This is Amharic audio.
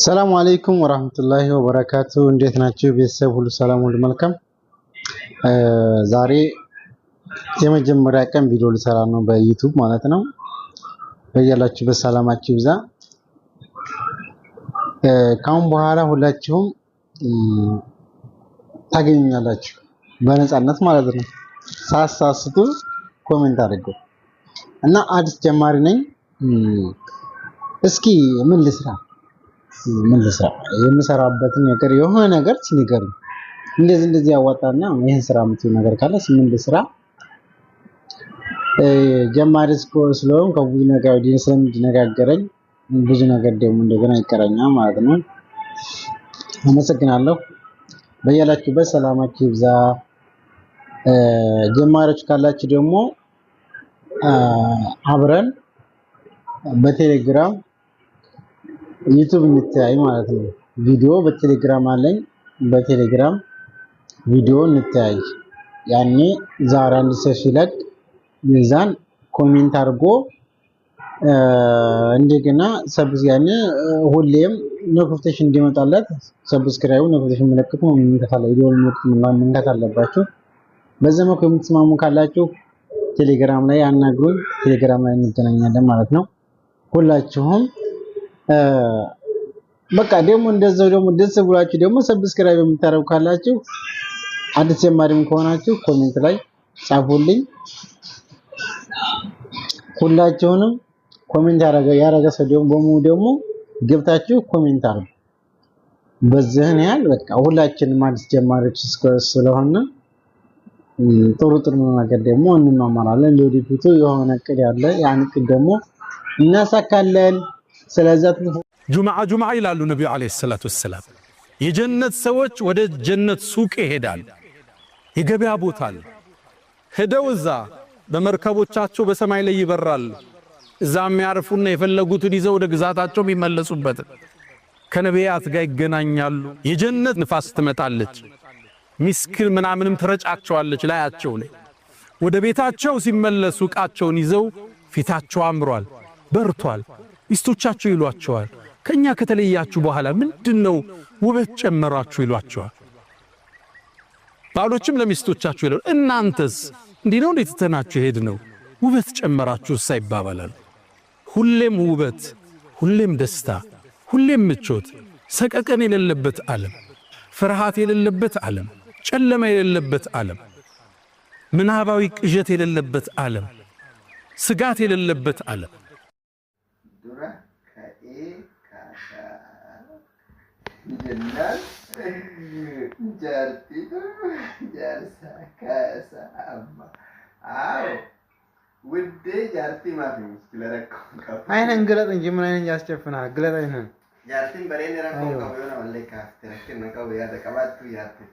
ሰላም አለይኩም ወራህመቱላሂ ወበረካቱ እንዴት ናችሁ ቤተሰብ ሁሉ ሰላም ሁሉ መልካም ዛሬ የመጀመሪያ ቀን ቪዲዮ ልሰራ ነው በዩቲዩብ ማለት ነው በያላችሁ በሰላማችሁ ይብዛ ካሁን በኋላ ሁላችሁም ታገኙኛላችሁ በነፃነት ማለት ነው ሳሳስቱ ኮሜንት አድርጉ እና አዲስ ጀማሪ ነኝ እስኪ ምን ልስራ የምሰራበትን ነገር የሆነ ነገር ሲነገር እንደዚህ ያዋጣና ይሄን ስራ የምትይው ነገር ካለ ምን ልስራ ጀማሪ ስለሆን ከብዙ ነገር ስለምንነጋገረኝ ብዙ ነገር ደግሞ እንደገና ይቀረኛል ማለት ነው አመሰግናለሁ በያላችሁበት ሰላማችሁ ይብዛ ጀማሪዎች ካላችሁ ደግሞ አብረን በቴሌግራም ዩቲዩብ እንተያይ ማለት ነው ቪዲዮ በቴሌግራም አለኝ በቴሌግራም ቪዲዮ እንተያይ ያኔ ዛሬ አንድ ሰው ሲለቅ ይዛን ኮሜንት አድርጎ እንደገና ያኔ ሁሌም ኖቲፊኬሽን እንዲመጣለት ሰብስክራይብ ኖቲፊኬሽን ምልክቱ ቪዲዮ መንካት አለባችሁ በዘመኑ የምትስማሙ ካላችሁ ቴሌግራም ላይ አናግሩኝ ቴሌግራም ላይ እንገናኛለን ማለት ነው ሁላችሁም በቃ ደግሞ እንደዛው ደግሞ ደስ ብሏችሁ ደግሞ ሰብስክራይብ የምታረጉ ካላችሁ አዲስ ጀማሪም ከሆናችሁ ኮሜንት ላይ ጻፉልኝ ሁላችሁንም ኮሜንት ያረጋ ሰው ደግሞ ገብታችሁ ኮሜንት አርጉ በዚህን ያህል በቃ ሁላችንም አዲስ ጀማሪዎች ስለሆነ ጥሩ ነገር ደግሞ እንማማራለን ለወደፊቱ የሆነ እቅድ ያለ ያን እቅድ ደግሞ እናሳካለን ስለዚህ ጁምዓ ይላሉ ነብዩ አለይሂ ሰላቱ ወሰለም የጀነት ሰዎች ወደ ጀነት ሱቅ ይሄዳል የገበያ ቦታል ሄደው እዛ በመርከቦቻቸው በሰማይ ላይ ይበራል እዛም ያርፉና የፈለጉትን ይዘው ወደ ግዛታቸው የሚመለሱበት ከነቢያት ጋር ይገናኛሉ የጀነት ንፋስ ትመጣለች ምስኪን ምናምንም ትረጫቸዋለች ላያቸው ላይ ወደ ቤታቸው ሲመለሱ ቃቸውን ይዘው ፊታቸው አምሯል በርቷል ሚስቶቻቸው ይሏቸዋል ከኛ ከተለያችሁ በኋላ ምንድነው ውበት ጨመራችሁ ይሏቸዋል ባሎችም ለሚስቶቻቸው ይላሉ እናንተስ እንዲነው ለተተናችሁ ሄድነው ውበት ጨመራችሁ ሳይባባላል ሁሌም ውበት ሁሌም ደስታ ሁሌም ምቾት ሰቀቀን የሌለበት ዓለም ፍርሃት የሌለበት ዓለም ጨለማ የሌለበት ዓለም ምናባዊ ቅዠት የሌለበት ዓለም ስጋት የሌለበት ዓለም Jennaan jaartitu jaarsa kaasa amma ውዴ jaartii maafi muskila rakkoo qabu አይነን ግለጥ እንጂ ምን አይነን ያስጨፍናል ግለጥ አይነን jaartiin bareedina rakkoo qabu yoo na wallee kaafte rakkinna qabu yaada qabaattu yaarte